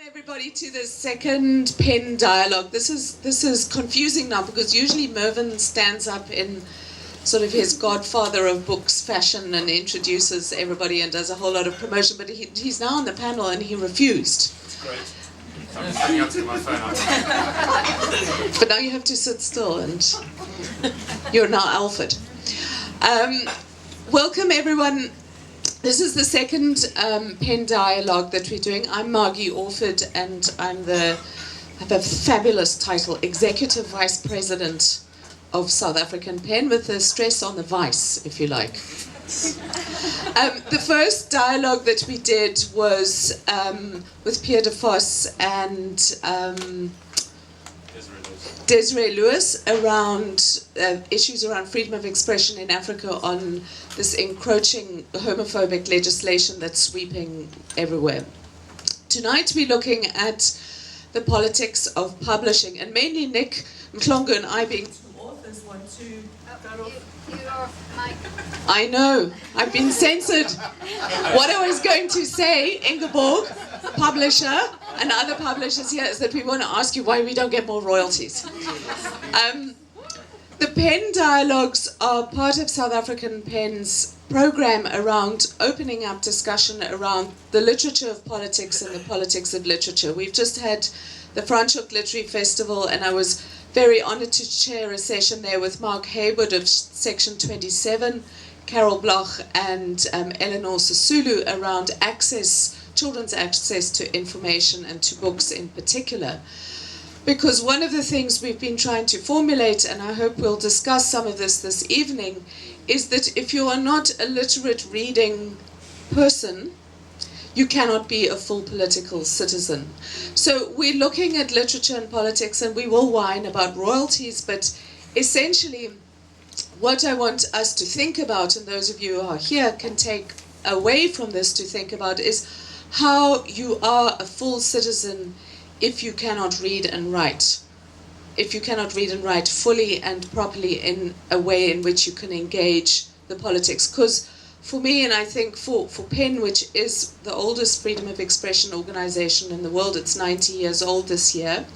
Everybody to the second pen dialogue. This is confusing now because usually Mervyn stands up in sort of his godfather of books fashion and introduces everybody and does a whole lot of promotion, but he's now on the panel and he refused. That's great. I'm just setting up to get my phone out. But now you have to sit still and you're now Alfred. Welcome everyone. This is the second pen dialogue that we're doing. I'm Margie Orford and I have a fabulous title, Executive Vice President of South African Pen, with a stress on the vice, if you like. The first dialogue that we did was with Pierre de Vos and Desiree Lewis around issues around freedom of expression in Africa on this encroaching homophobic legislation that's sweeping everywhere. Tonight we're looking at the politics of publishing, and mainly Niq Mhlongo and I being two authors want to I know, I've been censored. What I was going to say, Ingeborg, publisher, and other publishers here, is that we want to ask you why we don't get more royalties. The pen dialogues are part of South African Pen's program around opening up discussion around the literature of politics and the politics of literature. We've just had the Franschhoek Literary Festival, and I was very honoured to chair a session there with Mark Haywood of Section 27, Carol Bloch and Eleanor Sisulu around children's access to information and to books in particular. Because one of the things we've been trying to formulate, and I hope we'll discuss some of this evening, is that if you are not a literate reading person, you cannot be a full political citizen. So we're looking at literature and politics, and we will whine about royalties, but essentially what I want us to think about, and those of you who are here can take away from this to think about, is how you are a full citizen if you cannot read and write. If you cannot read and write fully and properly in a way in which you can engage the politics. Because for me, and I think for PEN, which is the oldest freedom of expression organization in the world, it's 90 years old this year,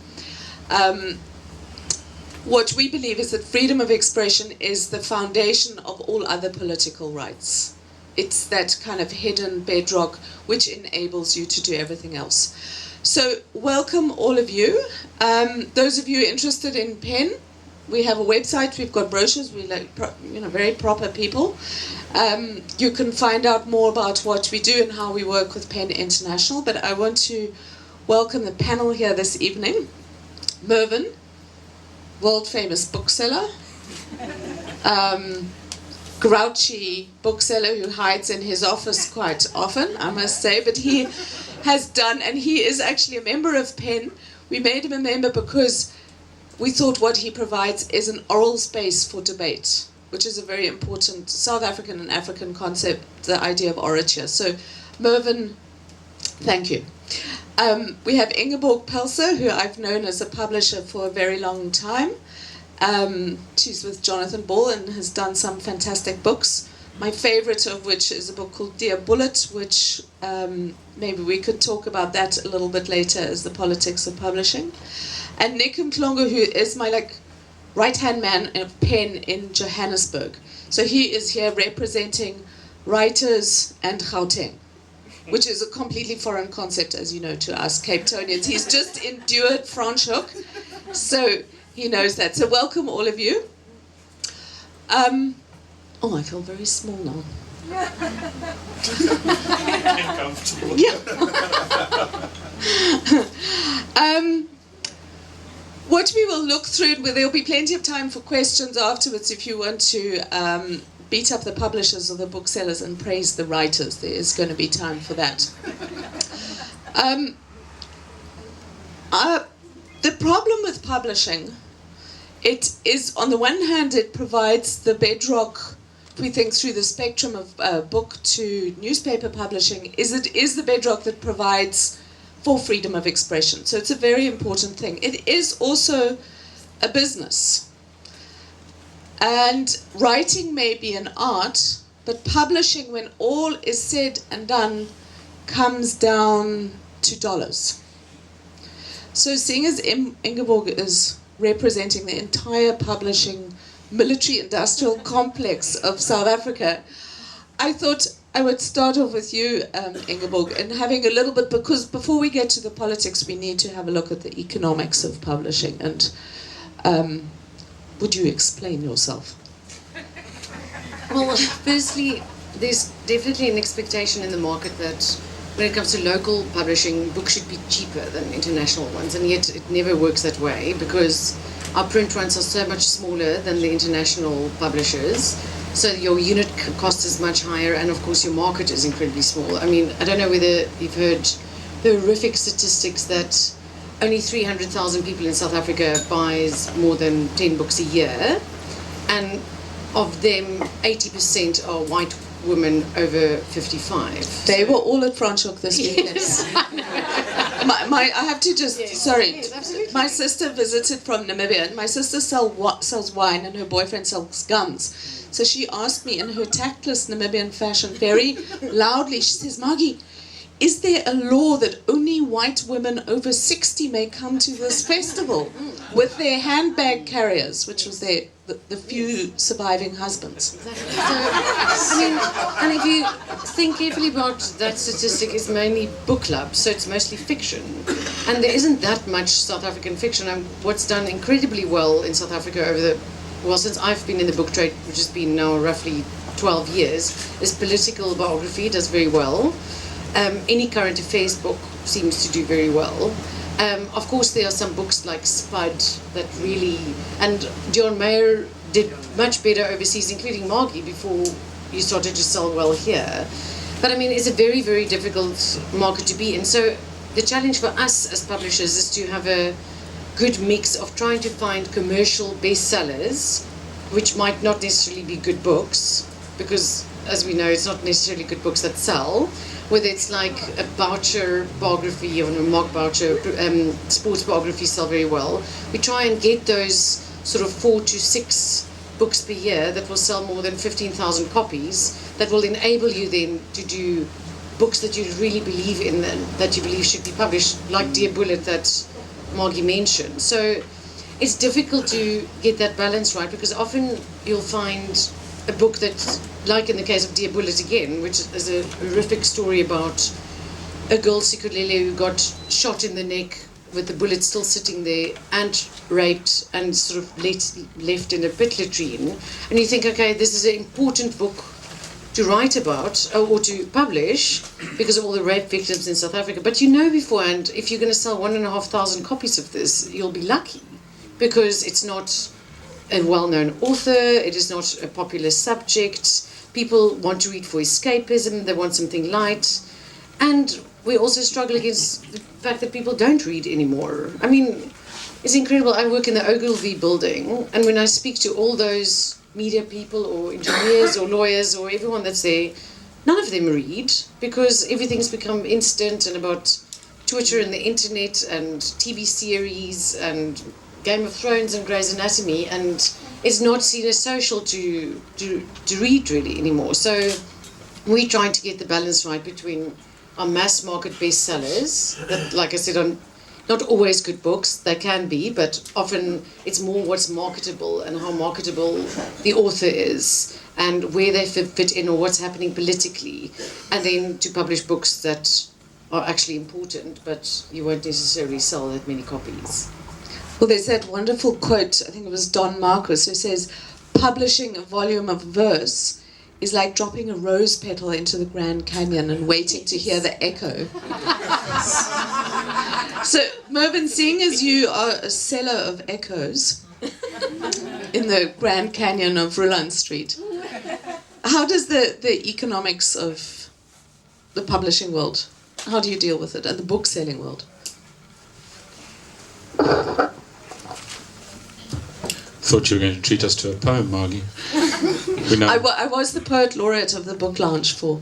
what we believe is that freedom of expression is the foundation of all other political rights. It's that kind of hidden bedrock which enables you to do everything else. So welcome all of you. Those of you interested in PEN, we have a website, we've got brochures, we're like, very proper people. You can find out more about what we do and how we work with PEN International, but I want to welcome the panel here this evening. Mervyn, world famous bookseller, grouchy bookseller who hides in his office quite often, I must say, but he has done, and he is actually a member of PEN. We made him a member because we thought what he provides is an oral space for debate, which is a very important South African and African concept, the idea of orature. So, Mervyn, thank you. We have Ingeborg Pelser, who I've known as a publisher for a very long time. She's with Jonathan Ball and has done some fantastic books. My favorite of which is a book called Dear Bullet, which maybe we could talk about that a little bit later as the politics of publishing. And Niq Mhlongo, who is my right-hand man of PEN in Johannesburg. So he is here representing writers and Gauteng, which is a completely foreign concept, as you know, to us Cape Townians. He's just endured Franschhoek, so he knows that. So welcome all of you. Oh, I feel very small now. Uncomfortable. Yeah. What we will look through, there'll be plenty of time for questions afterwards if you want to beat up the publishers or the booksellers and praise the writers. There is going to be time for that. The problem with publishing, it is, on the one hand, it provides the bedrock, we think through the spectrum of book to newspaper publishing, it is the bedrock that provides for freedom of expression. So it's a very important thing. It is also a business. And writing may be an art, but publishing, when all is said and done, comes down to dollars. So seeing as Ingeborg is representing the entire publishing military-industrial complex of South Africa, I thought I would start off with you, Ingeborg, and having a little bit, because before we get to the politics, we need to have a look at the economics of publishing. And would you explain yourself? Well, firstly, there's definitely an expectation in the market that when it comes to local publishing, books should be cheaper than international ones, and yet it never works that way because our print runs are so much smaller than the international publishers. So your unit cost is much higher, and of course your market is incredibly small. I mean, I don't know whether you've heard the horrific statistics that only 300,000 people in South Africa buys more than 10 books a year, and of them 80% are white women over 55. They were all at Franschhoek this weekend. Yes. I have to just, Yes. sorry, Yes, absolutely. my sister visited from Namibia, and my sister sells wine and her boyfriend sells guns. So she asked me in her tactless Namibian fashion, very loudly, she says, Margie, is there a law that only white women over 60 may come to this festival with their handbag carriers, which was the few surviving husbands? Exactly. So, I mean, and if you think carefully about that statistic, it's mainly book clubs, so it's mostly fiction. And there isn't that much South African fiction. And what's done incredibly well in South Africa since I've been in the book trade, which has been now roughly 12 years, is political biography, does very well. Any current affairs book seems to do very well. Of course, there are some books like Spud that really, and John Mayer did much better overseas, including Margie, before you started to sell well here. But I mean, it's a very, very difficult market to be in. So the challenge for us as publishers is to have a good mix of trying to find commercial bestsellers, which might not necessarily be good books, because as we know, it's not necessarily good books that sell. Whether it's like a Boucher biography or a Mark Boucher sports biography sell very well. We try and get those sort of 4 to 6 books per year that will sell more than 15,000 copies, that will enable you then to do books that you really believe in and that you believe should be published, like Dear Bullet that Margie mentioned. So it's difficult to get that balance right, because often you'll find a book that, like in the case of Dear Bullet again, which is a horrific story about a girl, Sikulele, who got shot in the neck with the bullet still sitting there and raped and sort of left in a pit latrine. And you think, okay, this is an important book to write about or to publish because of all the rape victims in South Africa. But you know beforehand, if you're going to sell 1,500 copies of this, you'll be lucky, because it's not a well-known author, it is not a popular subject, people want to read for escapism, they want something light, and we also struggle against the fact that people don't read anymore. I mean, it's incredible. I work in the Ogilvy building, and when I speak to all those media people or engineers or lawyers or everyone that's there, none of them read, because everything's become instant and about Twitter and the internet and TV series and Game of Thrones and Grey's Anatomy, and it's not seen as social to read really anymore. So we're trying to get the balance right between our mass market bestsellers that, like I said, are not always good books. They can be, but often it's more what's marketable and how marketable the author is and where they fit in or what's happening politically, and then to publish books that are actually important, but you won't necessarily sell that many copies. Well, there's that wonderful quote, I think it was Don Marquis, who says, publishing a volume of verse is like dropping a rose petal into the Grand Canyon and waiting to hear the echo. So, Mervyn, seeing as you are a seller of echoes in the Grand Canyon of Roland Street, how does the economics of the publishing world, how do you deal with it, and the book-selling world? Thought you were going to treat us to a poem, Margie. I was the poet laureate of the book lounge for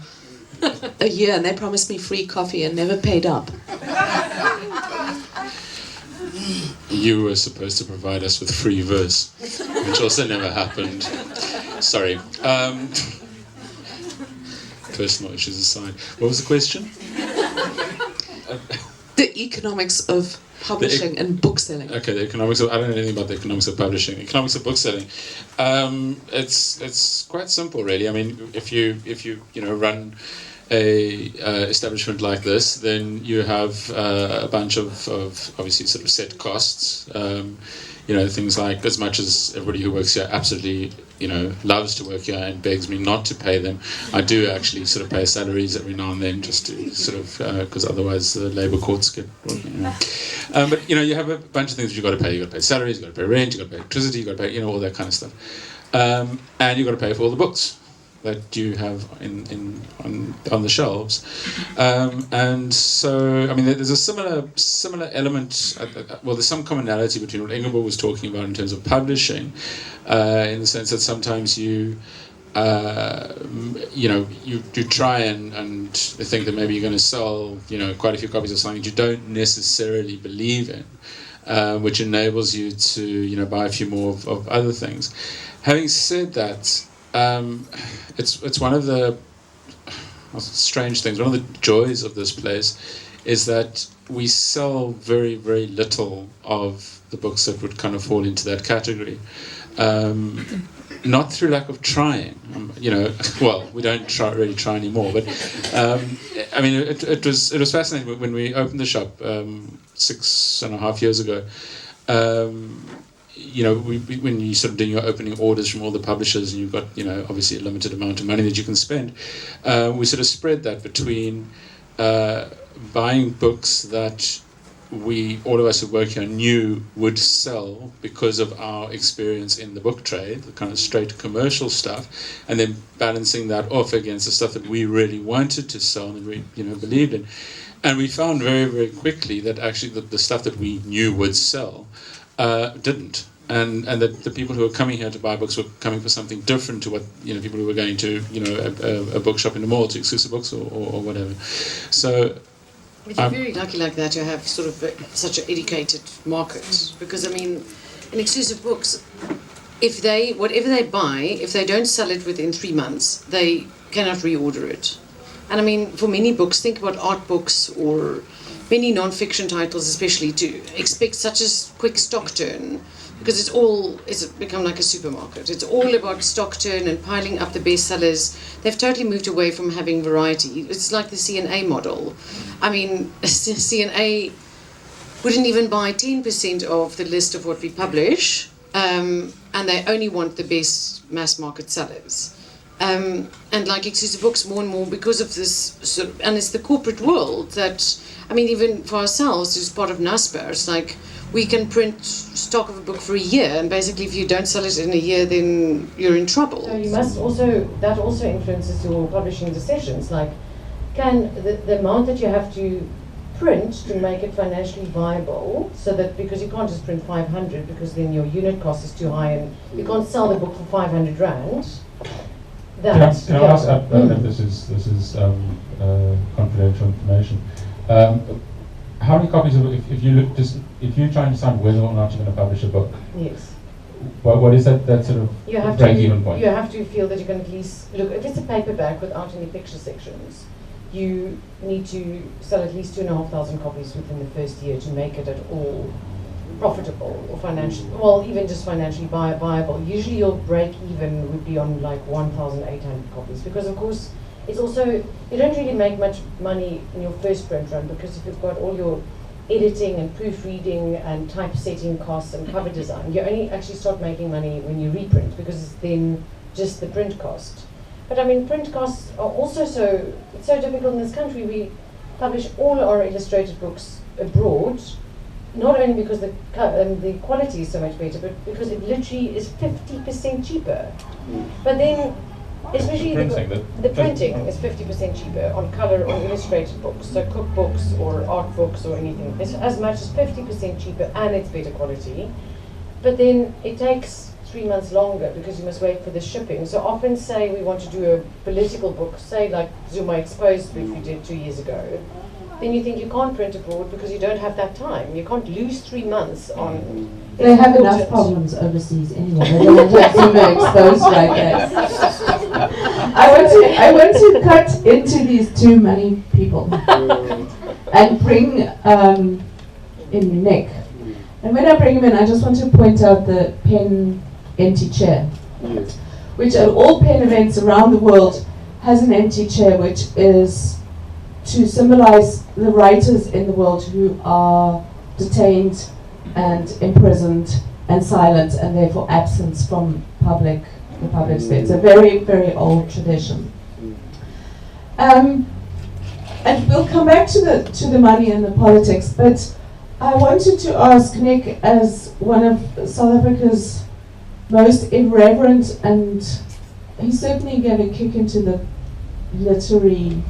a year, and they promised me free coffee and never paid up. You were supposed to provide us with free verse, which also never happened. Sorry. Personal issues aside. What was the question? The economics of publishing and bookselling. Okay, the economics of, I don't know anything about the economics of publishing. Economics of bookselling. It's quite simple, really. I mean, if you run a establishment like this, then you have a bunch of obviously sort of set costs. Things like, as much as everybody who works here absolutely loves to work here and begs me not to pay them, I do actually sort of pay salaries every now and then, just to sort of because otherwise the labour courts get. But you have a bunch of things that you've got to pay. You've got to pay salaries, you've got to pay rent, you've got to pay electricity, you've got to pay all that kind of stuff, and you've got to pay for all the books that you have on the shelves, and so I mean there's a similar element. There's some commonality between what Ingeborg was talking about in terms of publishing, in the sense that sometimes you try and think that maybe you're going to sell quite a few copies of something you don't necessarily believe in, which enables you to buy a few more of other things. Having said that. It's one of the strange things. One of the joys of this place is that we sell very, very little of the books that would kind of fall into that category. Not through lack of trying, well, we don't really try anymore. But I mean, it was fascinating when we opened the shop 6.5 years ago. When you sort of doing your opening orders from all the publishers, and you've got obviously a limited amount of money that you can spend, we sort of spread that between buying books that all of us who work here knew would sell because of our experience in the book trade, the kind of straight commercial stuff, and then balancing that off against the stuff that we really wanted to sell and we believed in. And we found very, very quickly that actually the stuff that we knew would sell didn't. And that the people who were coming here to buy books were coming for something different to what people who were going to a bookshop in the mall, to exclusive books or whatever. So but you're very lucky like that to have sort of such an educated market, because I mean, in exclusive books, whatever they buy, if they don't sell it within 3 months, they cannot reorder it. And I mean, for many books, think about art books or many non-fiction titles especially, to expect such a quick stock turn, because it's become like a supermarket. It's all about stock turn and piling up the bestsellers. They've totally moved away from having variety. It's like the C&A model. I mean, C&A wouldn't even buy 10% of the list of what we publish, and they only want the best mass market sellers. And like exclusive books, more and more, because of this sort of, and it's the corporate world that, I mean, even for ourselves, as part of NASPA, it's like we can print stock of a book for a year, and basically if you don't sell it in a year, then you're in trouble. So you must that also influences your publishing decisions, like can the amount that you have to print to make it financially viable, so that, because you can't just print 500 because then your unit cost is too high and you can't sell the book for 500 rand. Can I ask if this is confidential information? How many copies of if you're trying to decide whether or not you're going to publish a book? Yes. What is that sort of break-even point? You have to feel that you can at least look. If it's a paperback without any picture sections, you need to sell at least 2,500 copies within the first year to make it at all profitable or financially, well, even just financially viable. Usually your break even would be on like 1,800 copies, because of course it's also, you don't really make much money in your first print run, because if you've got all your editing and proofreading and typesetting costs and cover design, you only actually start making money when you reprint, because it's then just the print cost. But I mean, print costs are also it's so difficult in this country. We publish all our illustrated books abroad, not only because the quality is so much better, but because it literally is 50% cheaper. But then, especially the printing is 50% cheaper on colour, on illustrated books, so cookbooks or art books or anything. It's as much as 50% cheaper, and it's better quality. But then it takes 3 months longer because you must wait for the shipping. So often say we want to do a political book, say like Zuma Exposed, which we did 2 years ago, then you think you can't print abroad because you don't have that time. You can't lose 3 months on... They have enough problems overseas anyway. They don't have Zuma Exposed right now. I want to cut into these too many people. and bring in Niq. And when I bring him in, I just want to point out the pen empty chair, which at all pen events around the world has an empty chair, which is to symbolize the writers in the world who are detained and imprisoned and silent and therefore absent from the public sphere. It's a very, very old tradition. And we'll come back to the money and the politics, but I wanted to ask Niq, as one of South Africa's most irreverent, and he certainly gave a kick into the literary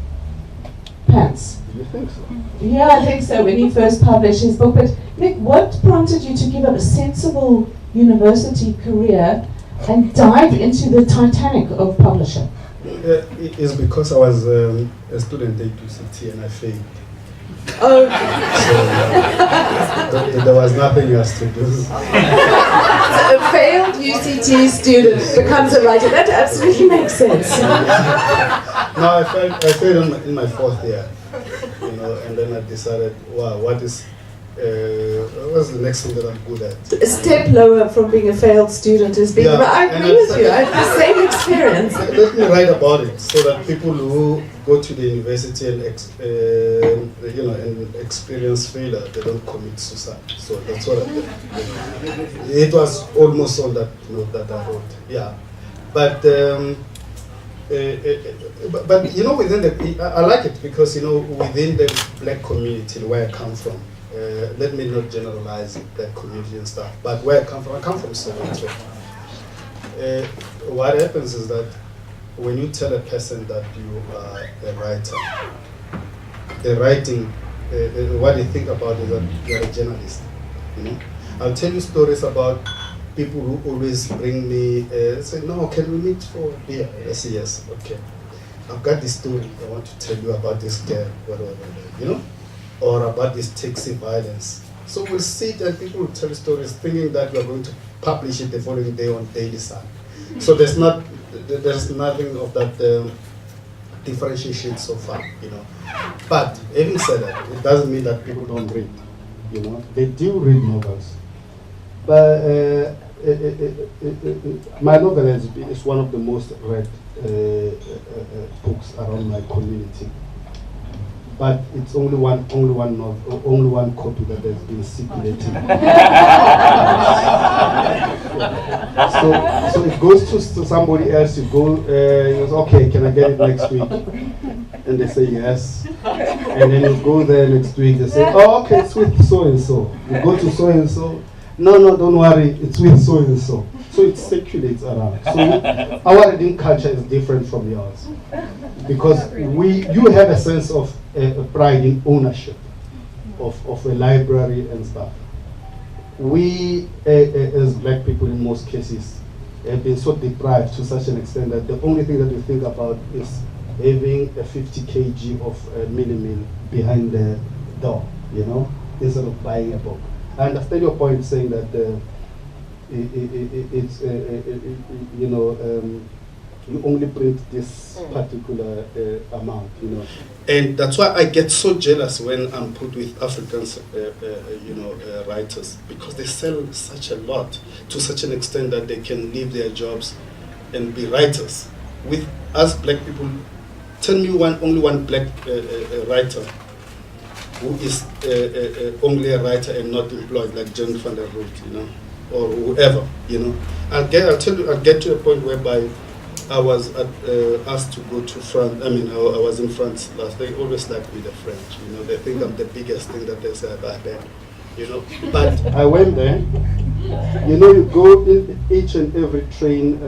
pants. You think so? Yeah, I think so, when he first published his book. But Niq, what prompted you to give up a sensible university career and dive into the Titanic of publishing? It is because I was a student at UCT and I failed. Oh. So there was nothing else to do. So a failed UCT student becomes a writer. That absolutely makes sense. No, I failed in my fourth year, and then I decided, wow, what's the next thing that I'm good at? A step lower from being a failed student is being. I agree with you. I have the same experience. Let me write about it so that people who go to the university and and experience failure, they don't commit suicide. So that's what I did. It was almost all that that I wrote. Yeah, but within I like it because within the black community where I come from. Let me not generalize that community and stuff, but where I come from Sloman. What happens is that when you tell a person that you are a writer, the writing, what they think about is that you are a journalist. I'll tell you stories about people who always bring me, say, no, can we meet for a beer? I say, yes, okay. I've got this story I want to tell you about this girl, whatever, or about this taxi violence. So we'll sit and people will tell stories thinking that we're going to publish it the following day on Daily Sun. So there's nothing of that differentiation so far, But having said that, it doesn't mean that people don't read, They do read novels. But my novel is one of the most read books around my community. But it's only one novel, only one copy that has been circulating. So it goes to somebody else. You go, he goes, okay, can I get it next week? And they say yes. And then you go there next week. They say, oh, okay, it's with so and so. You go to so and so. No, don't worry, it's with so and so. So it circulates around. So our reading culture is different from yours, because you have a sense of pride in ownership of a library and stuff. We, as black people in most cases, have been so deprived to such an extent that the only thing that we think about is having a 50 kg of mini-meal behind the door, instead of buying a book. I understand your point saying that it's you only print this particular amount, And that's why I get so jealous when I'm put with Africans, writers, because they sell such a lot to such an extent that they can leave their jobs and be writers. With us black people, tell me only one black writer who is only a writer and not employed, like John van der Rohe, or whoever, I'll get to a point whereby I was asked to go to France. I was in France last. They always like me, the French. They think I'm the biggest thing that they say about them. But I went there. You go in each and every train,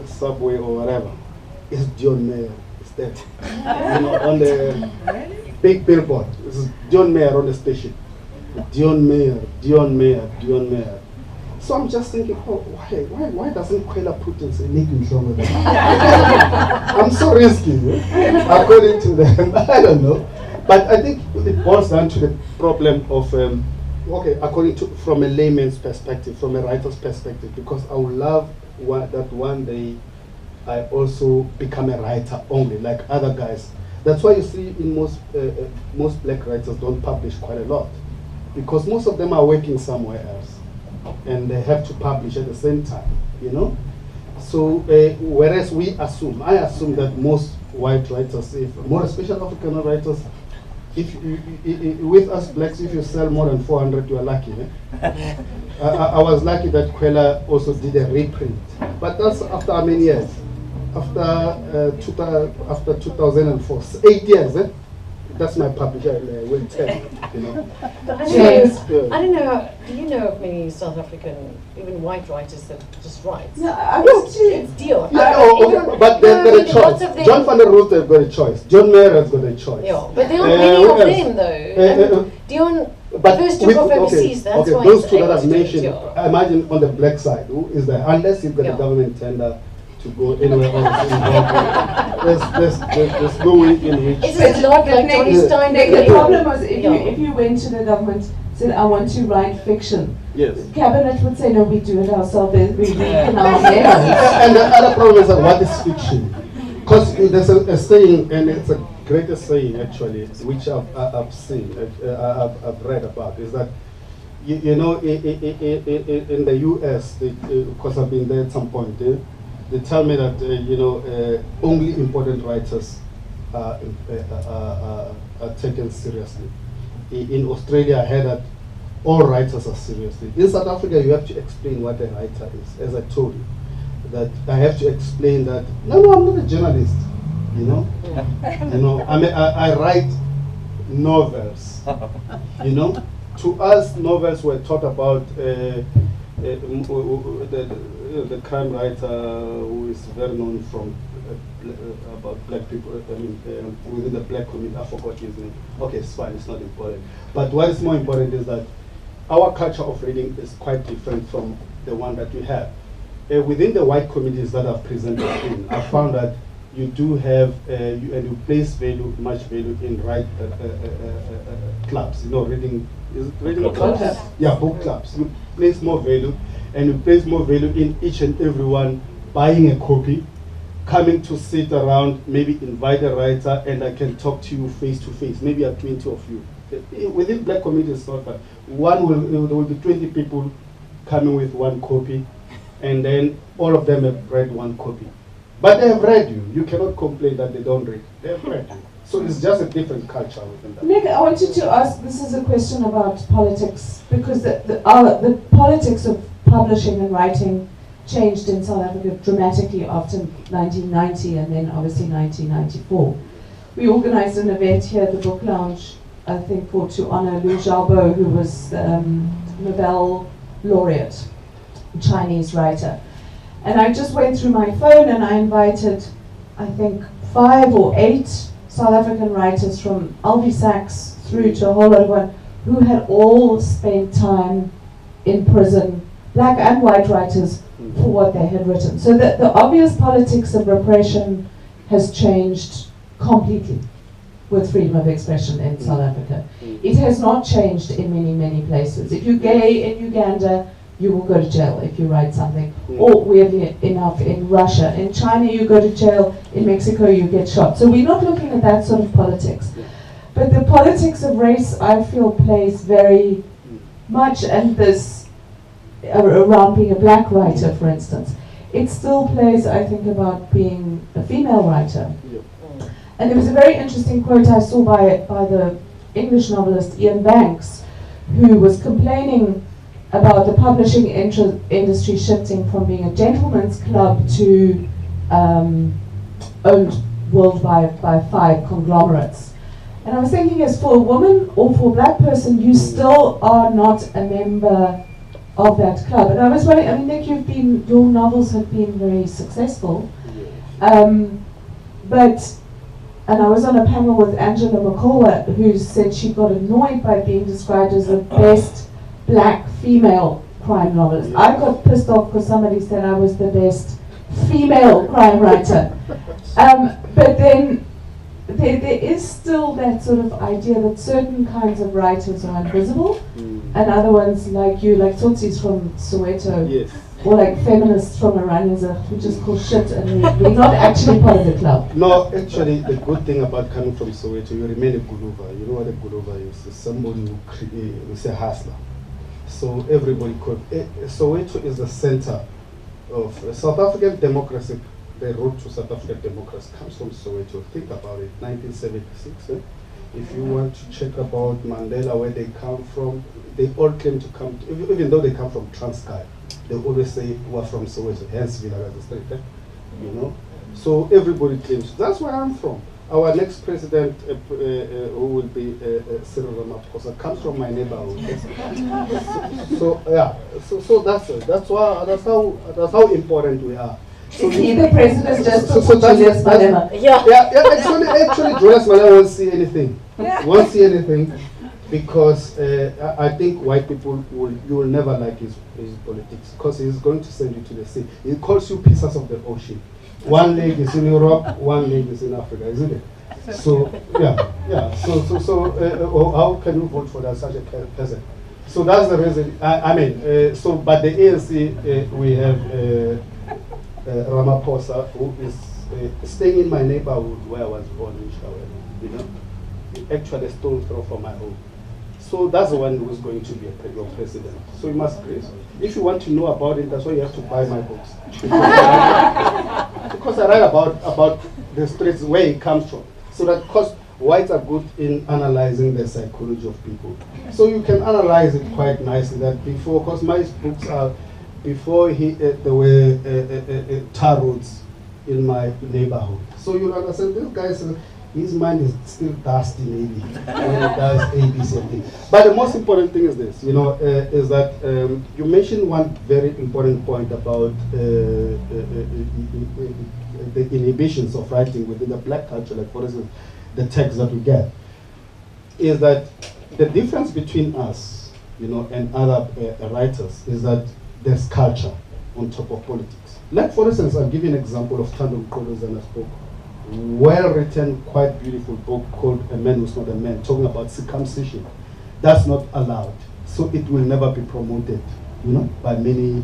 subway or whatever. It's John Mayer. It's there. On the big billboard. It's John Mayer on the station. John Mayer. So I'm just thinking, why doesn't Kwela put in say Niq Mhlongo there? I'm so risky, according to them. I don't know. But I think it boils down to the problem of, according to, from a layman's perspective, from a writer's perspective, because I would love that one day I also become a writer only, like other guys. That's why you see in most black writers don't publish quite a lot, because most of them are working somewhere else, and they have to publish at the same time, you know. So whereas I assume that most white writers, more especially African writers, with us blacks, if you sell more than 400, you are lucky. Eh? I was lucky that Kwela also did a reprint, but that's after how many years? After 2004, 8 years. Eh? That's my publisher will tell you. You know. But I don't know. Do you know of many South African, even white writers that just write? No, I was too. It's deal. But they've got a choice. John van der Rohe has got a choice. John Mayer has got a choice. Yeah, but there aren't many of them though. Dion first took off overseas. That's why those two that I've mentioned. Imagine on the black side, who is there? Unless you've got a government tender to go anywhere else. There's no way in which. It's not like Johnny Stein. The problem was if you went to the government, said I want to write fiction. Yes. Cabinet would say no, we do it ourselves. We can And the other problem is that what is fiction? Because there's a saying, and it's a greatest saying actually, which I've seen, I've read about, is that you know in the U.S. because I've been there at some point. They tell me that only important writers are taken seriously. In Australia, I heard that all writers are seriously. In South Africa, you have to explain what a writer is. As I told you, that I have to explain that. No, I'm not a journalist. You know, I write novels. You know, to us, novels were taught about. The crime writer who is very known from about black people, within the black community, I forgot his name. Okay, it's fine, it's not important. But what is more important is that our culture of reading is quite different from the one that we have. Within the white communities that I've presented in, I found that you do have, you place much value in clubs, reading clubs? Yeah, book clubs. You place more value, and you place more value in each and everyone buying a copy, coming to sit around, maybe invite a writer, and I can talk to you face to face. Maybe 20 of you. Within black communities, it's not that. There will be 20 people coming with one copy, and then all of them have read one copy. But they have read you. You cannot complain that they don't read. They have read you. So it's just a different culture within that. Niq, I wanted to ask, this is a question about politics, because the politics of publishing and writing changed in South Africa dramatically after 1990 and then obviously 1994. We organized an event here at the Book Lounge, I think, to honor Liu Xiaobo, who was Nobel laureate, Chinese writer. And I just went through my phone and I invited, I think, 5 or 8 South African writers from Albie Sachs through to a whole lot of one who had all spent time in prison, black and white writers, for what they had written. So the obvious politics of repression has changed completely with freedom of expression in South Africa. It has not changed in many, many places. If you're gay in Uganda, you will go to jail if you write something. Or weirdly enough, in Russia. In China, you go to jail. In Mexico, you get shot. So we're not looking at that sort of politics. But the politics of race, I feel, plays very much, and this, around being a black writer, for instance, it still plays, I think, about being a female writer. And there was a very interesting quote I saw by the English novelist Ian Banks, who was complaining about the publishing industry shifting from being a gentleman's club to owned worldwide by 5 conglomerates. And I was thinking, as for a woman or for a black person, you still are not a member of that club. And I was wondering, I mean, Niq, your novels have been very successful. And I was on a panel with Angela McCullough, who said she got annoyed by being described as the best black female crime novelist. I got pissed off because somebody said I was the best female crime writer. But then there is still that sort of idea that certain kinds of writers are invisible, and other ones like you, like Tsotsi's from Soweto, or like feminists from Oranje, who just call shit, and we're not actually part of the club. No, actually, the good thing about coming from Soweto, you remain a Guluva. You know what a Guluva is? It's somebody who's a hustler. So everybody could. Soweto is the center of South African democracy. The road to South African democracy comes from Soweto. Think about it, 1976. If you want to check about Mandela, where they come from, they all claim to come, even though they come from Transkei, they always say we're from Soweto, hence Villa Street, you know. So everybody claims. That's where I'm from. Our next president, who will be Cyril Ramaphosa, comes from my neighborhood. So yeah, so that's how important we are. So the president just so Julius Malema. Actually, Julius Malema won't see anything. Won't see anything, because I think white people you will never like his politics, because he's going to send you to the sea. He calls you pieces of the ocean. One leg is in Europe, one leg is in Africa, isn't it? So yeah. So how can you vote for that such a person? So that's the reason. But the ANC, we have Ramaphosa, who is staying in my neighborhood where I was born in Shawela. You know, he actually stole from my home. So that's the one who's going to be your president. So you must praise. If you want to know about it, that's why you have to buy my books. Because I write about the streets where it comes from. So that, because whites are good in analyzing the psychology of people. So you can analyze it quite nicely. That before, because my books are, before there were tar roads in my neighborhood. So you'll understand, this guy, his mind is still dusty maybe when he does A, B, C, and D. But the most important thing is this, is that you mentioned one very important point about the inhibitions of writing within the black culture, like for instance, the text that we get, is that the difference between us, and other writers is that there's culture on top of politics. Like for instance, I'll give you an example of Thando Mqolo's book. Well-written, quite beautiful book called A Man Who's Not a Man, talking about circumcision. That's not allowed, so it will never be promoted, by many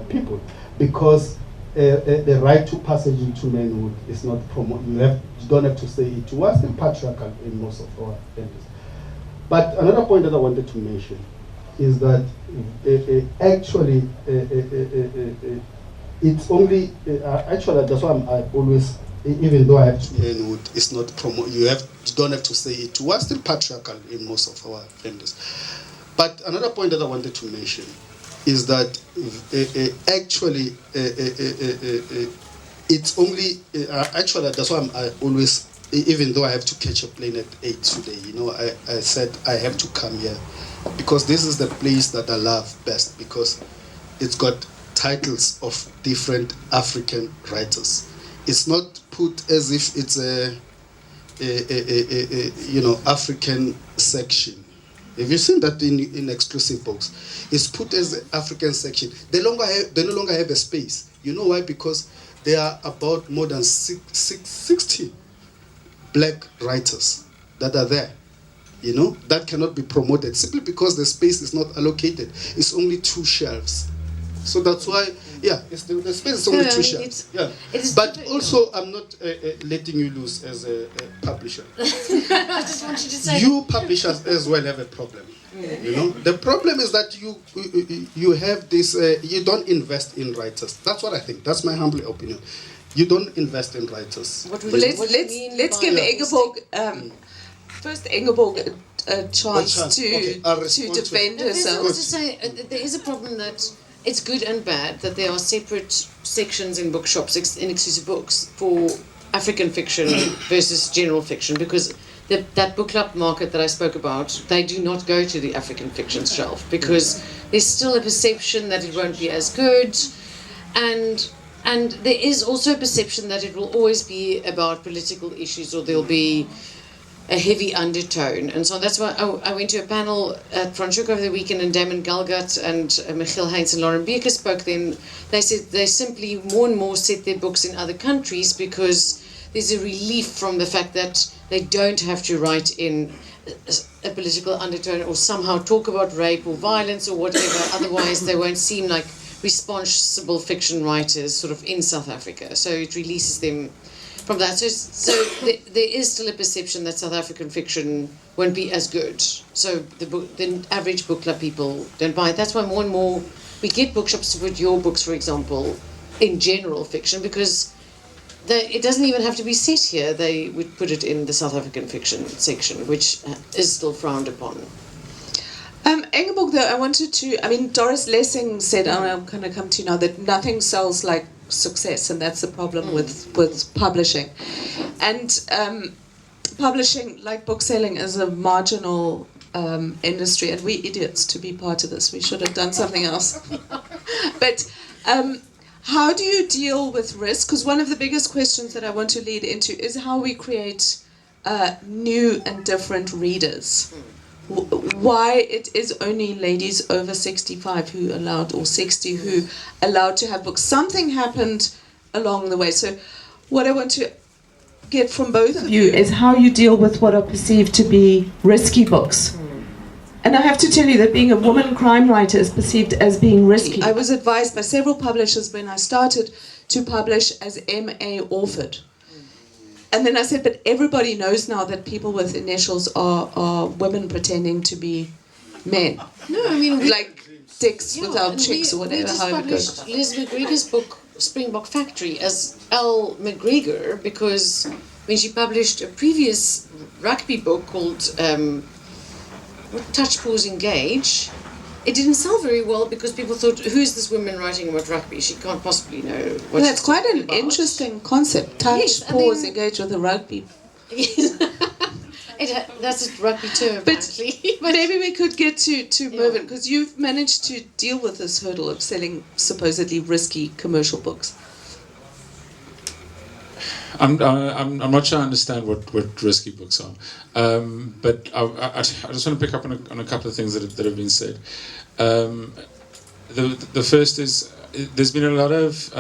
people, because the right to passage into manhood is not promoted. You don't have to say it. You are still patriarchal in most of our areas. But another point that I wanted to mention is that actually it's only actually that's why I always. Even though I have to manhood, it's not promoted. You don't have to say it. We are still patriarchal in most of our families. But another point that I wanted to mention is that actually it's only actually that's why I always, even though I have to catch a plane at 8 today, I said I have to come here because this is the place that I love best, because it's got titles of different African writers. It's not put as if it's a African section. Have you seen that in exclusive books? It's put as an African section. They no longer have a space. You know why? Because there are about more than 60 black writers that are there. That cannot be promoted simply because the space is not allocated. It's only 2 shelves. So that's why, the space is only 2 shelves. But also, I'm not letting you lose as a publisher. I just want you to say, you publishers as well have a problem. The problem is that you have this. You don't invest in writers. That's what I think. That's my humble opinion. You don't invest in writers. Let's give Ingeborg first Ingeborg a chance to defend herself. I was to say there is a problem that. It's good and bad that there are separate sections in bookshops, in exclusive books, for African fiction versus general fiction, because that book club market that I spoke about, they do not go to the African fiction shelf because there's still a perception that it won't be as good, and there is also a perception that it will always be about political issues, or there'll be a heavy undertone, and so that's why I went to a panel at Franschhoek over the weekend, and Damon Galgut and Michiel Heinz and Lauren Beeker spoke then. They said they simply more and more set their books in other countries because there's a relief from the fact that they don't have to write in a political undertone or somehow talk about rape or violence or whatever, otherwise they won't seem like responsible fiction writers sort of in South Africa. So it releases them from that. So there is still a perception that South African fiction won't be as good. So the average book club people don't buy it. That's why more and more we get bookshops to put your books, for example, in general fiction, because it doesn't even have to be set here. They would put it in the South African fiction section, which is still frowned upon. Ingeborg, though, Doris Lessing said, and I'm going to come to you now, that nothing sells like success, and that's the problem with publishing. And publishing, like bookselling, is a marginal industry, and we're idiots to be part of this. We should have done something else. But how do you deal with risk? Because one of the biggest questions that I want to lead into is how we create new and different readers. Why it is only ladies over 65 who allowed, or 60 who allowed to have books. Something happened along the way. So what I want to get from both of you is how you deal with what are perceived to be risky books. And I have to tell you that being a woman crime writer is perceived as being risky. I was advised by several publishers when I started to publish as M.A. Orford. And then I said, but everybody knows now that people with initials are women pretending to be men. No, I mean... like dicks without chicks or whatever, however it goes. Liz McGregor's book, Springbok Factory, as L. McGregor, because when she published a previous rugby book called Touch, Pause, Engage, it didn't sell very well because people thought, who's this woman writing about rugby? She can't possibly know what Well, that's quite an interesting concept. Touch, Yes, pause, engage with a rugby. That's a rugby term, apparently. But maybe we could get to Mervyn, because you've managed to deal with this hurdle of selling supposedly risky commercial books. I'm not sure I understand what risky books are, but I just want to pick up on a couple of things that have been said. The first is there's been a lot of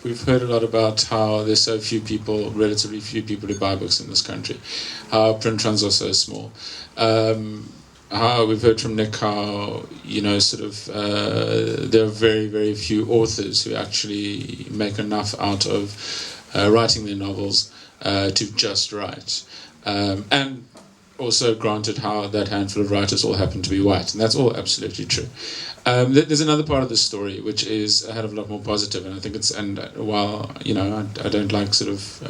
we've heard a lot about how there's so few people, relatively few people who buy books in this country, how print runs are so small. How we've heard from Niq how there are very, very few authors who actually make enough out of writing their novels to just write, and also granted how that handful of writers all happen to be white, and that's all absolutely true. There's another part of the story which is a hell of a lot more positive, and I think while I don't like sort of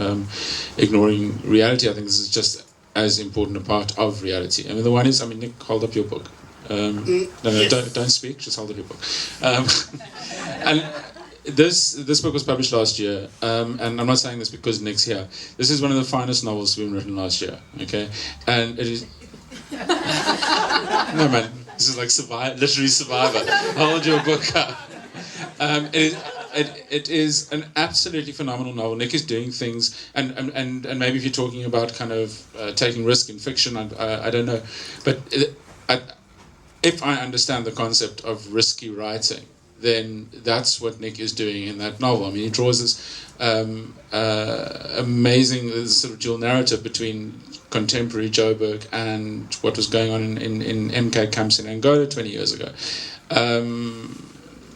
ignoring reality, I think this is just as important a part of reality. I mean, the one is, Niq, hold up your book. Yes. Don't speak, just hold up your book. And this book was published last year, and I'm not saying this because Niq's here. This is one of the finest novels we've written last year, okay? And it is... No, man, this is like literary Survivor. Hold your book up. It is an absolutely phenomenal novel. Niq is doing things, and maybe if you're talking about kind of taking risk in fiction, I don't know. But if I understand the concept of risky writing, then that's what Niq is doing in that novel. I mean, he draws this amazing sort of dual narrative between contemporary Joburg and what was going on in MK camps in Angola 20 years ago.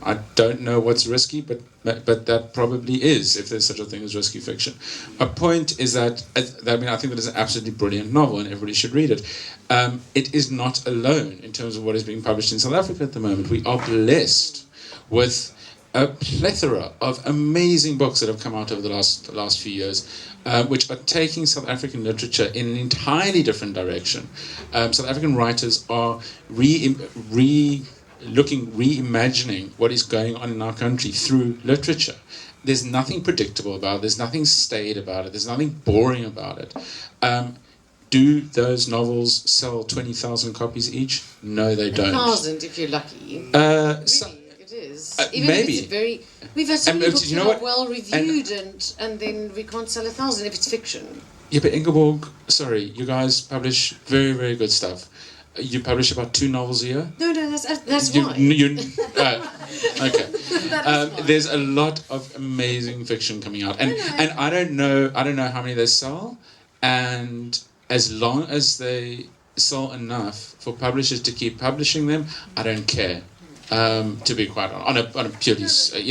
I don't know what's risky, but that probably is, if there's such a thing as risky fiction. My point is that I think that is an absolutely brilliant novel and everybody should read it. It is not alone in terms of what is being published in South Africa at the moment. We are blessed with a plethora of amazing books that have come out over the last few years, which are taking South African literature in an entirely different direction. South African writers are reimagining what is going on in our country through literature. There's nothing predictable about it. There's nothing staid about it. There's nothing boring about it. Do those novels sell 20,000 copies each? No, they don't. 1,000 if you're lucky. Really, it is. Even maybe. If it's we've had so many books that are well reviewed, and then we can't sell 1,000 if it's fiction. Yeah, but Ingeborg, sorry, you guys publish very, very good stuff. You publish about 2 novels a year? No, that's why. Okay. There's a lot of amazing fiction coming out, and I don't know how many they sell, and as long as they sell enough for publishers to keep publishing them, I don't care. To be quite honest, on a purely,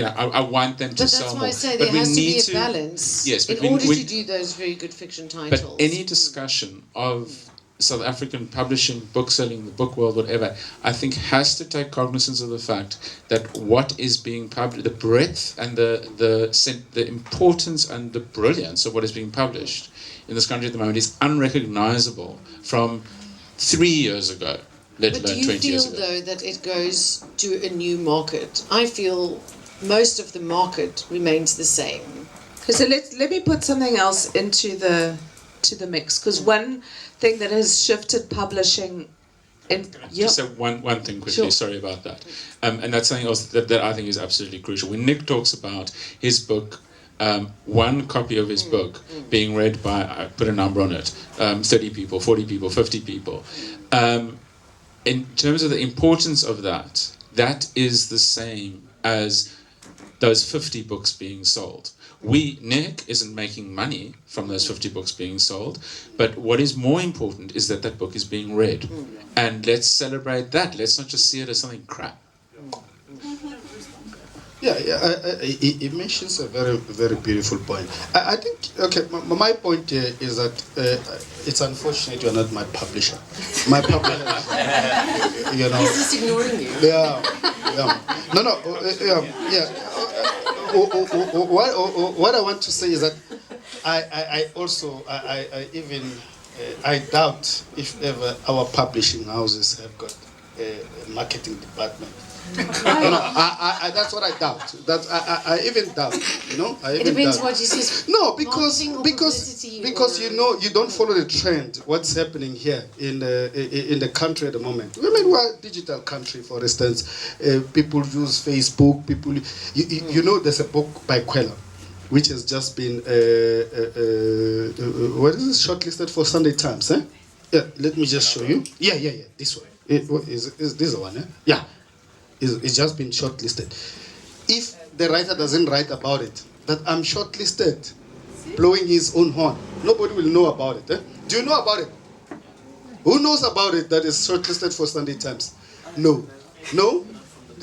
I want them to sell more. But that's why I say there has to be a balance in order to do those very good fiction titles. But any discussion of South African publishing, book selling, the book world, whatever, I think has to take cognizance of the fact that what is being published, the breadth and the importance and the brilliance of what is being published in this country at the moment is unrecognizable from 3 years ago. Let alone 20 years ago. But do you feel, though, that it goes to a new market? I feel most of the market remains the same. So let me put something else into the mix, because one thing that has shifted publishing Just say one thing quickly, Sure. Sorry about that. And that's something else that I think is absolutely crucial. When Niq talks about his book, one copy of his book being read by, I put a number on it, 30 people, 40 people, 50 people. In terms of the importance of that, that is the same as those 50 books being sold. Niq isn't making money from those 50 books being sold, but what is more important is that book is being read. And let's celebrate that. Let's not just see it as something crap. Yeah, it mentions a very, very beautiful point. I think, okay, my point here is that it's unfortunate you're not my publisher. My publisher, He's just ignoring you. Yeah. No, yeah. What I want to say is that I doubt if ever our publishing houses have got a marketing department. That's what I doubt. I even doubt. It depends what you say. No, because you don't follow the trend. What's happening here in the country at the moment? I mean, we're a digital country, for instance. People use Facebook. There's a book by Queller, which has just been what is it, shortlisted for Sunday Times? Yeah, let me just show you. Yeah. This one. Is this the one? Yeah. It's just been shortlisted. If the writer doesn't write about it, that I'm shortlisted, blowing his own horn, nobody will know about it. Do you know about it? Who knows about it that is shortlisted for Sunday Times? No?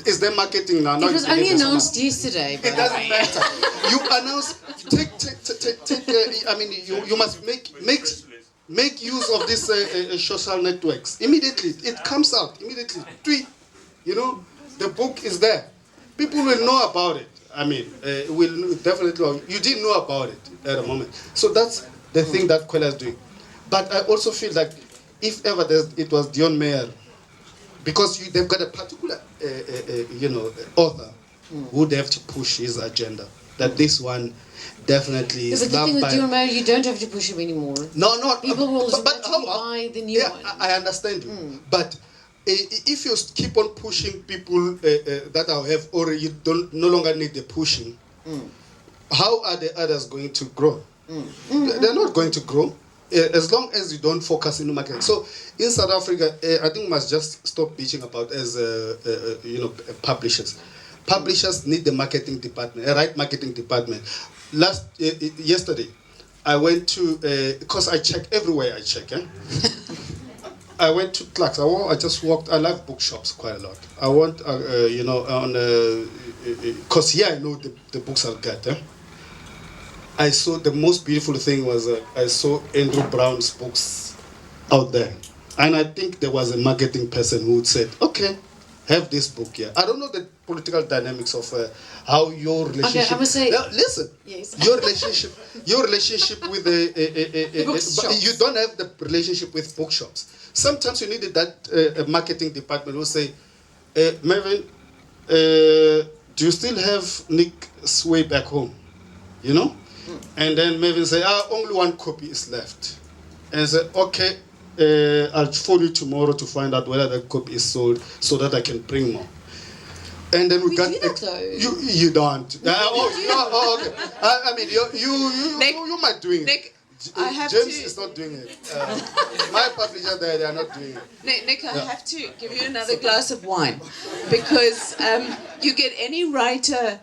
Is there marketing now? It was only announced yesterday. It doesn't matter. You announce. You must make use of these social networks immediately. It comes out immediately. Tweet. The book is there. People will know about it. Will definitely. You didn't know about it at the moment. So that's the thing that Queller is doing. But I also feel like if ever it was Dion Meyer, because they've got a particular, author who would have to push his agenda. That this one definitely is loved by. But the thing with Dion Meyer, you don't have to push him anymore. No. People will automatically buy the new one. I understand you, but. If you keep on pushing people that have already, you no longer need the pushing, how are the others going to grow? They're not going to grow as long as you don't focus in the market. So in South Africa, I think we must just stop bitching about publishers. Publishers need the marketing department, a right marketing department. Yesterday, I went to, because I check everywhere I check, I went to Clark's. I just walked. I like bookshops quite a lot. I went, because here I know the books I'll get. I saw the most beautiful thing was I saw Andrew Brown's books out there, and I think there was a marketing person who said, "Okay, have this book here." I don't know the political dynamics of how your relationship. Okay, I must say. Now, listen, yes. your relationship with you don't have the relationship with bookshops. Sometimes you need that marketing department who say, Mervyn, do you still have Nick's way back home? And then Mervyn say, only one copy is left. And say, okay, I'll phone you tomorrow to find out whether that copy is sold so that I can bring more. And then we got do that, though. You don't. Okay. You might doing it. James is not doing it. My publisher they are not doing it. Nick, I have to give you another glass of wine, because you get any writer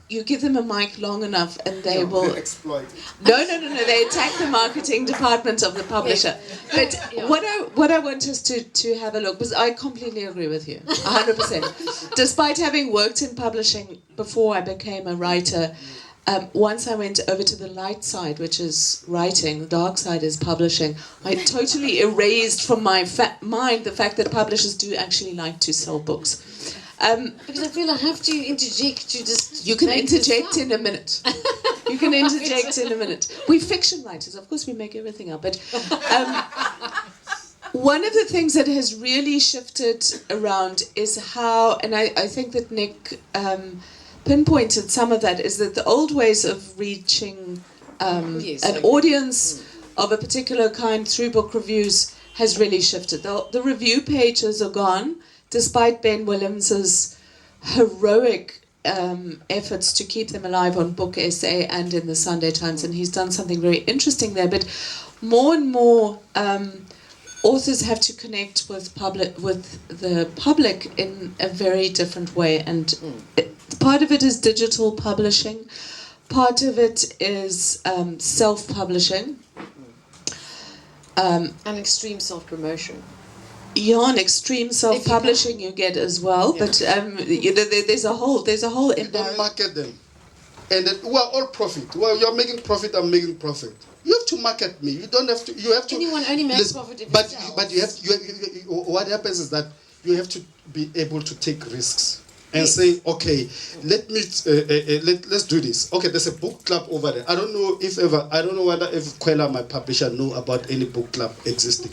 you give them a mic long enough and they will exploit. No. They attack the marketing department of the publisher. But what I want us to have a look, because I completely agree with you, 100%. Despite having worked in publishing before I became a writer, once I went over to the light side, which is writing, the dark side is publishing, I totally erased from my mind the fact that publishers do actually like to sell books. Because I feel I have to interject to just. You can interject in a minute. You can interject in a minute. We're fiction writers, of course we make everything up. But one of the things that has really shifted around is how, and I think that Niq pinpointed some of that, is that the old ways of reaching an audience of a particular kind through book reviews has really shifted. The review pages are gone, despite Ben Williams's heroic efforts to keep them alive on Book SA and in the Sunday Times, and he's done something very interesting there. But more and more authors have to connect with the public in a very different way, and part of it is digital publishing, part of it is self-publishing, and extreme self-promotion. And extreme self-publishing you get as well, but there's a whole You don't market them, and then, we're all profit. Well, you're making profit. I'm making profit. You have to market me. You don't have to. You have to. Anyone only makes profit if but it sells. but you have. What happens is that you have to be able to take risks and say, okay, let's do this. Okay, there's a book club over there. I don't know whether Kwela, my publisher, know about any book club existing.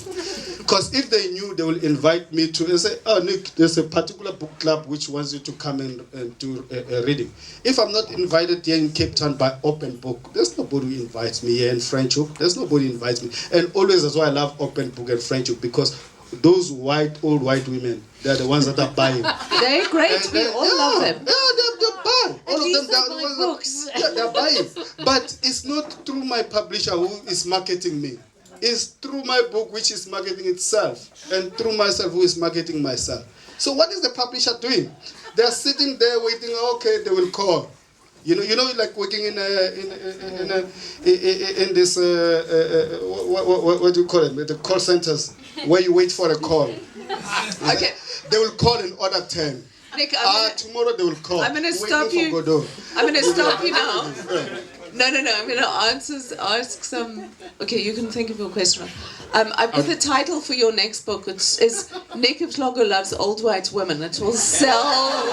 Because if they knew, they will invite me to and say, oh, Niq, there's a particular book club which wants you to come and do a reading. If I'm not invited here in Cape Town by Open Book, there's nobody who invites me here in Friendship. There's nobody who invites me. And always, that's why I love Open Book and Friendship, because those old white women, they're the ones that are buying. They're great. We all love them. Yeah, they're buying. All of them, buy books. They're buying. But it's not through my publisher who is marketing me. It's through my book which is marketing itself, and through myself who is marketing myself. So what is the publisher doing? They're sitting there waiting. Okay, they will call. You know, like working in this what do you call it? The call centers where you wait for a call. Okay. They will call in order 10. Niq, tomorrow they will call. I'm going to stop you. I'm going to stop you now. No. I'm going to ask some. Okay, you can think of your question. I've got the title for your next book, which is Niq Mhlongo Loves Old White Women. It will sell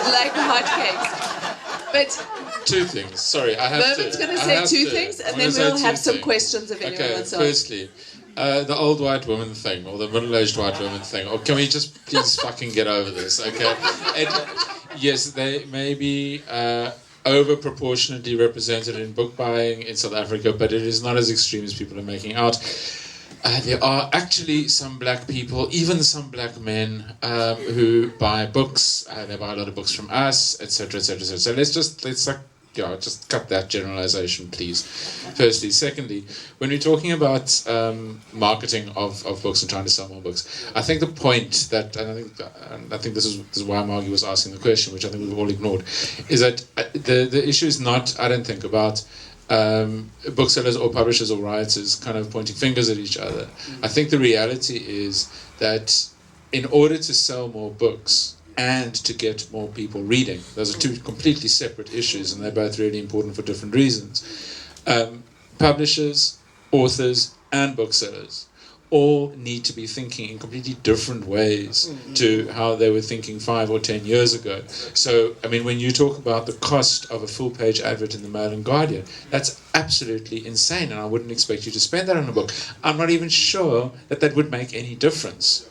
like hotcakes. But two things. Sorry, I have Mervyn's to. going to say two things, and then we'll have some questions if anyone wants to ask. Firstly, the old white woman thing, or the middle-aged white woman thing, or can we just please fucking get over this, okay? Yes, they may be over-proportionately represented in book buying in South Africa, but it is not as extreme as people are making out. There are actually some black people, even some black men, who buy books. They buy a lot of books from us, etc., etc., etc. So let's just cut that generalization, please. Firstly. Secondly, when we're talking about marketing of books and trying to sell more books, I think the point that, and I think this is why Margie was asking the question, which I think we've all ignored, is that the issue is not, I don't think, about booksellers or publishers or writers kind of pointing fingers at each other. I think the reality is that in order to sell more books and to get more people reading, those are two completely separate issues, and they're both really important for different reasons. Publishers, authors, and booksellers all need to be thinking in completely different ways to how they were thinking 5 or 10 years ago. So, I mean, when you talk about the cost of a full-page advert in the Mail and Guardian, that's absolutely insane, and I wouldn't expect you to spend that on a book. I'm not even sure that would make any difference.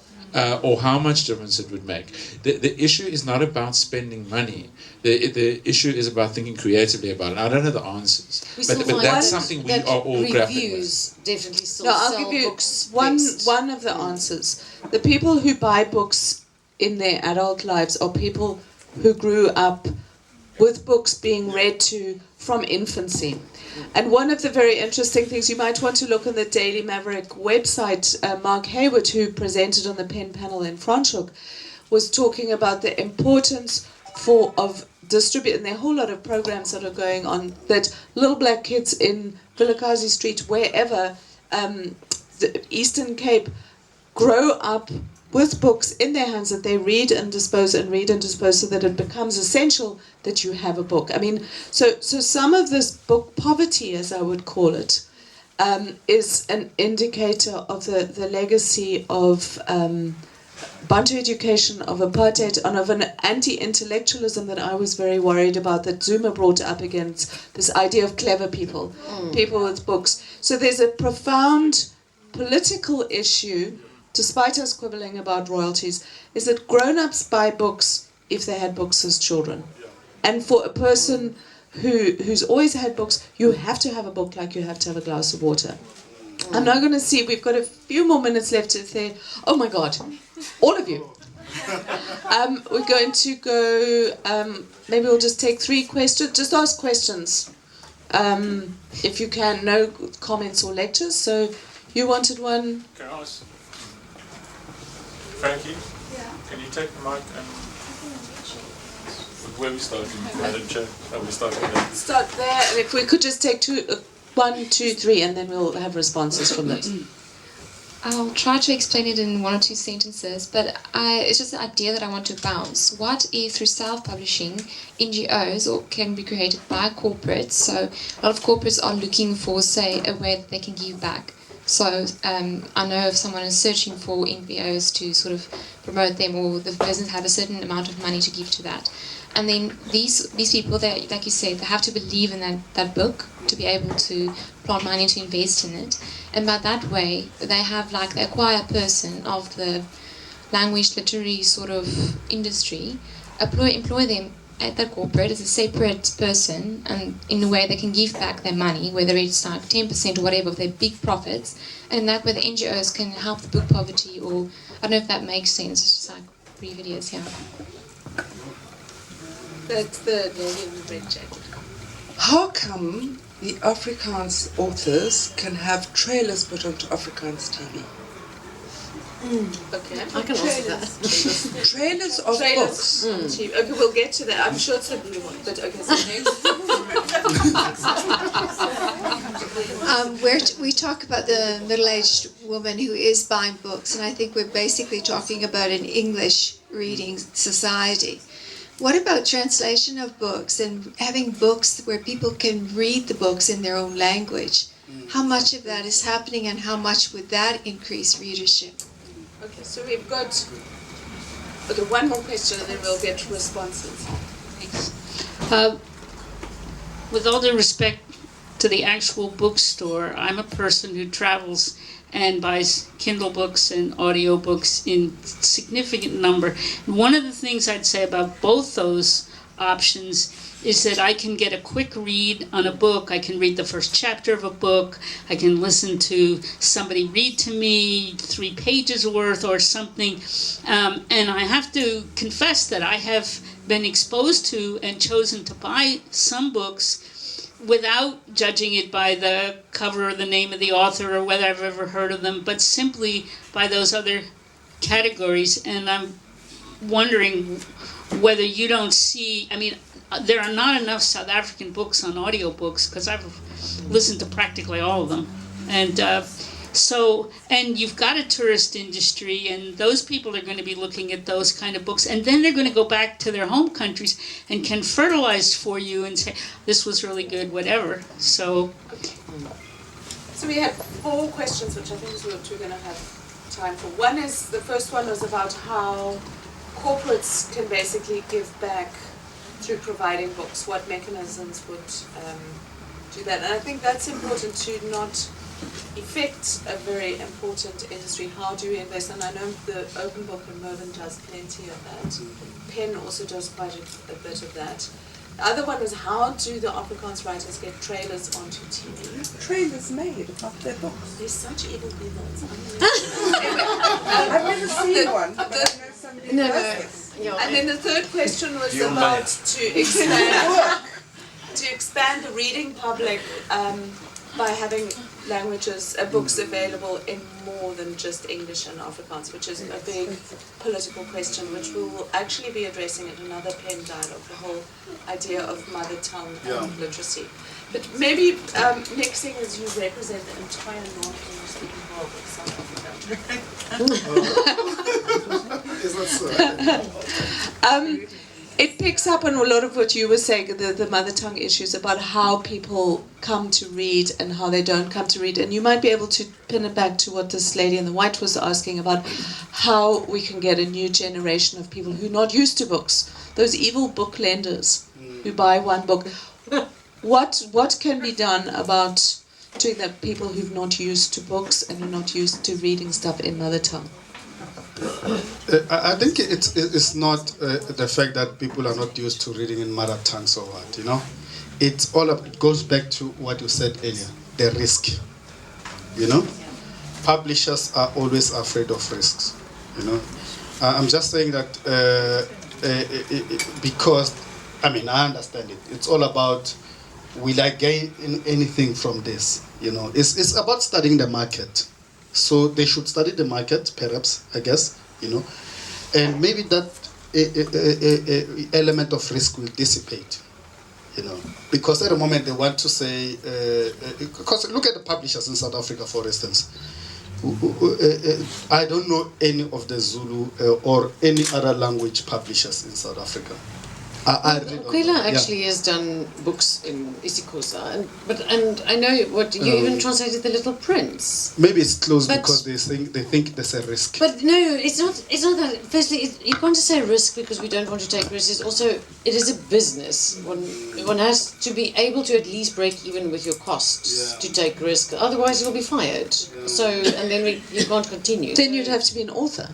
Or how much difference it would make. The issue is not about spending money. The issue is about thinking creatively about it. I don't know the answers, but that's something we are all grappling with. Definitely still I'll sell give you books. one of the answers. The people who buy books in their adult lives are people who grew up with books being read to from infancy. And one of the very interesting things, you might want to look on the Daily Maverick website, Mark Hayward, who presented on the Pen panel in Franschhoek, was talking about the importance of distribute, and there are a whole lot of programs that are going on, that little black kids in Vilakazi Street, wherever, the Eastern Cape, grow up with books in their hands that they read and dispose, so that it becomes essential that you have a book. I mean, so some of this book poverty, as I would call it, is an indicator of the legacy of Bantu education, of apartheid, and of an anti-intellectualism that I was very worried about, that Zuma brought up against this idea of clever people, people with books. So there's a profound political issue, despite us quibbling about royalties, is that grown-ups buy books if they had books as children. And for a person who's always had books, you have to have a book like you have to have a glass of water. I'm now going to see, we've got a few more minutes left to say, oh my God, all of you. We're going to go, maybe we'll just take 3 questions, just ask questions. If you can, no comments or lectures. So you wanted one? Can I ask? Frankie? Yeah. Can you take the mic and where we starting, Madam Chair? We started there. Start there, and if we could just take 1, 2, 3, and then we'll have responses from those. I'll try to explain it in 1 or 2 sentences, but it's just an idea that I want to bounce. What if through self-publishing, NGOs can be created by corporates? So a lot of corporates are looking for, say, a way that they can give back. So I know if someone is searching for NPOs to sort of promote them, or the business have a certain amount of money to give to that. And then these people, they, like you said, they have to believe in that book to be able to plant money to invest in it. And by that way, they have like the acquired person of the language literary sort of industry, employ them at that corporate as a separate person, and in a way they can give back their money, whether it's like 10% or whatever of their big profits, and that way the NGOs can help the book poverty, or I don't know if that makes sense. It's just like brief ideas here. That's the lady in the red jacket. How come the Afrikaans authors can have trailers put onto Afrikaans TV? Okay, I can answer that. Trailers of books. Okay, we'll get to that. I'm sure it's the blue one, but okay, so next. We talk about the middle-aged woman who is buying books, and I think we're basically talking about an English reading society. What about translation of books and having books where people can read the books in their own language? How much of that is happening, and how much would that increase readership? Okay, so we've got one more question, and then we'll get responses. Thanks. With all due respect to the actual bookstore, I'm a person who travels and buys Kindle books and audio books in significant number. And one of the things I'd say about both those options is that I can get a quick read on a book. I can read the first chapter of a book. I can listen to somebody read to me 3 pages worth or something. And I have to confess that I have been exposed to and chosen to buy some books without judging it by the cover or the name of the author or whether I've ever heard of them, but simply by those other categories. And I'm wondering whether you don't see, I mean, there are not enough South African books on audiobooks, because I've listened to practically all of them. And and you've got a tourist industry, and those people are going to be looking at those kind of books, and then they're going to go back to their home countries and can fertilize for you and say, this was really good, whatever. So we have 4 questions, which I think is what we're going to have time for. One is, the first one was about how corporates can basically give back through providing books. What mechanisms would do that? And I think that's important to not affect a very important industry. How do we invest? And I know the Open Book and Mervyn does plenty of that. Penn also does quite a bit of that. The other one is, how do the Afrikaans writers get trailers onto TV? Trailers made of their books. They're such evil people. I've never seen one, but I know somebody who does this. And then the third question was about to expand the reading public. by having books available in more than just English and Afrikaans, which is a big political question, which we will actually be addressing in another PEN dialogue, the whole idea of mother tongue literacy. But maybe next thing is you represent the entire non-English speaking world of South Africa. Is that so? It picks up on a lot of what you were saying, the mother tongue issues about how people come to read and how they don't come to read. And you might be able to pin it back to what this lady in the white was asking about, how we can get a new generation of people who are not used to books. Those evil book lenders who buy one book. What can be done about doing that, people who've not used to books and are not used to reading stuff in mother tongue? I think it's not the fact that people are not used to reading in mother tongue so what, you know. It goes back to what you said earlier, the risk. You know, publishers are always afraid of risks. You know, I'm just saying that because I understand it. It's all about, will I gain anything from this? You know, it's about studying the market. So they should study the market, perhaps, I guess, you know, and maybe that element of risk will dissipate, you know, because at the moment they want to say, because look at the publishers in South Africa, for instance. I don't know any of the Zulu or any other language publishers in South Africa. I really don't know. Actually has done books in isiXhosa, and I know what you even translated The Little Prince. Maybe it's closed because they think there's a risk. But no, it's not that. Firstly, you can't just say risk because we don't want to take risks. It's also, it is a business. One has to be able to at least break even with your costs to take risk. Otherwise, you'll be fired. Yeah. So, and then you can't continue. Then you'd have to be an author.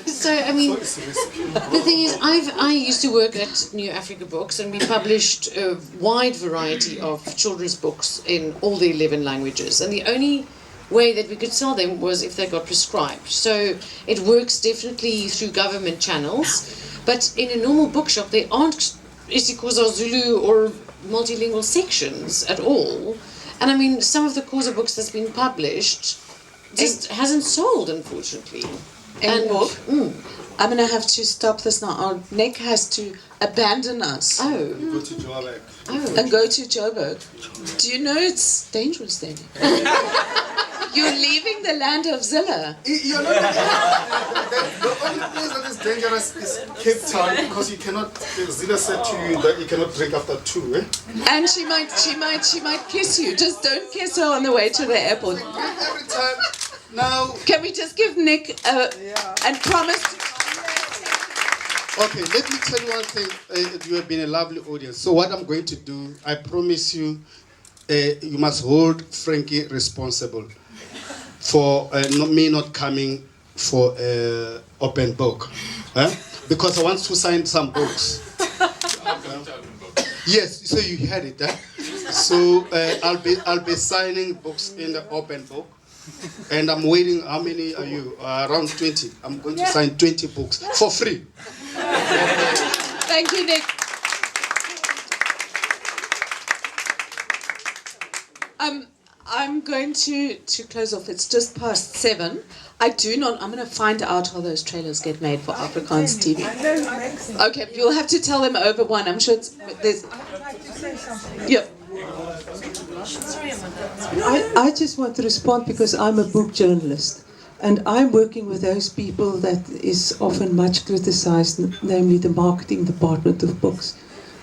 So I mean, the thing is, I used to work at New Africa Books, and we published a wide variety of children's books in all the 11 languages, and the only way that we could sell them was if they got prescribed. So it works definitely through government channels, but in a normal bookshop there aren't isiXhosa, Zulu or multilingual sections at all. And I mean, some of the Xhosa books that's been published just hasn't sold, unfortunately. I'm going to have to stop this now. Our Niq has to abandon us. Go to Joburg. And go to Joburg. Do you know it's dangerous then? You're leaving the land of Zilla. You're not. The only place that is dangerous is Cape Town, because you cannot. Zilla said to you that you cannot drink after 2. And she might kiss you. Just don't kiss her on the way to the airport. Every time. Now. Can we just give Niq and promise? Okay, let me tell you one thing. You have been a lovely audience. So what I'm going to do, I promise you, you must hold Frankie responsible for me not coming for open book, because I want to sign some books. Yes, so you heard it. So I'll be signing books in the open book. And I'm waiting. How many are you? Around 20. I'm going to sign 20 books for free. Thank you, Niq. I'm going to close off. It's just past 7. I'm going to find out how those trailers get made for Afrikaans TV. Okay, you'll have to tell them over one. I'm sure there's. I'd like to say something. Yeah. I just want to respond because I'm a book journalist, and I'm working with those people that is often much criticized, namely the marketing department of books.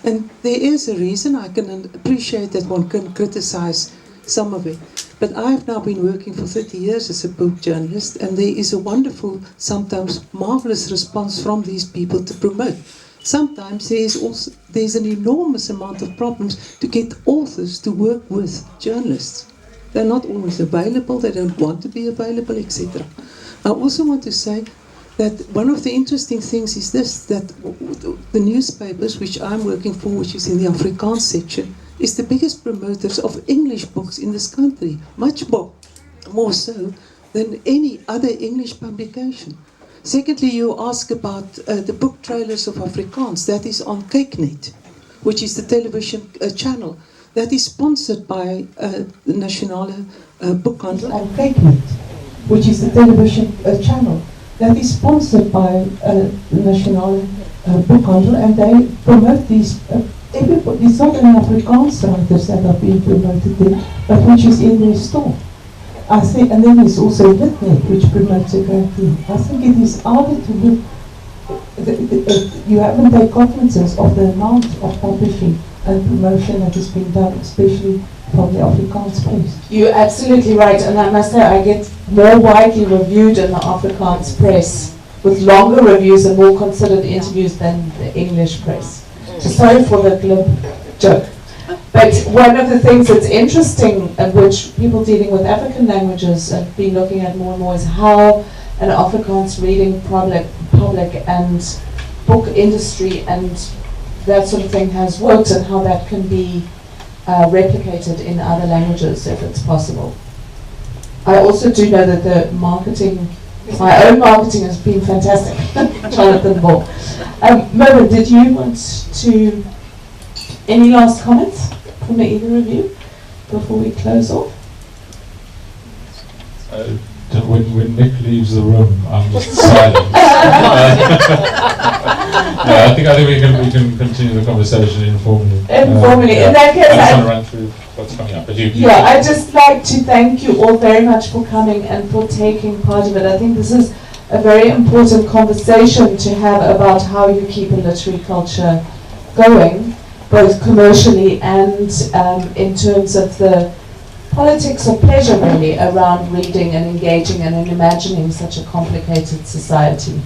And there is a reason. I can appreciate that one can criticize some of it. But I've now been working for 30 years as a book journalist, and there is a wonderful, sometimes marvelous response from these people to promote. Sometimes there's an enormous amount of problems to get authors to work with journalists. They're not always available, they don't want to be available, etc. I also want to say that one of the interesting things is this, that the newspapers which I'm working for, which is in the Afrikaans section, is the biggest promoters of English books in this country, much more so than any other English publication. Secondly, you ask about the book trailers of Afrikaans. That is on Kyknet, which is the television channel. that is sponsored by the Nationale Boekhandel and Kyknet, which is the television channel that is sponsored by the Nationale Boekhandel, and they promote these. Everybody, it's not only Afrikaans writers that are being promoted there, but which is in their store. I think, and then there's also Litnet, which promotes a great deal. I think it is harder to look. You haven't made cognizance of the amount of publishing and promotion that has been done, especially from the Afrikaans press. You're absolutely right, and I must say I get more widely reviewed in the Afrikaans press with longer reviews and more considered interviews than the English press. So sorry for the glib joke. But one of the things that's interesting and which people dealing with African languages have been looking at more and more is how an Afrikaans reading public and book industry and that sort of thing has worked, and how that can be replicated in other languages if it's possible. I also do know that the marketing, my own marketing has been fantastic. Jonathan Ball. Mervyn, did you want to, any last comments from either of you before we close off? When Nick leaves the room, I'm just silent. I think we can continue the conversation informally. Informally, in that case, I just want to run through what's coming up. But I'd just like to thank you all very much for coming and for taking part of it. I think this is a very important conversation to have about how you keep a literary culture going, both commercially and in terms of the politics of pleasure, really, around reading and engaging and in imagining such a complicated society.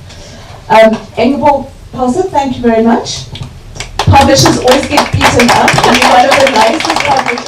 Ingeborg Pelser, thank you very much. Publishers always get beaten up, and you're one of the nicest publishers.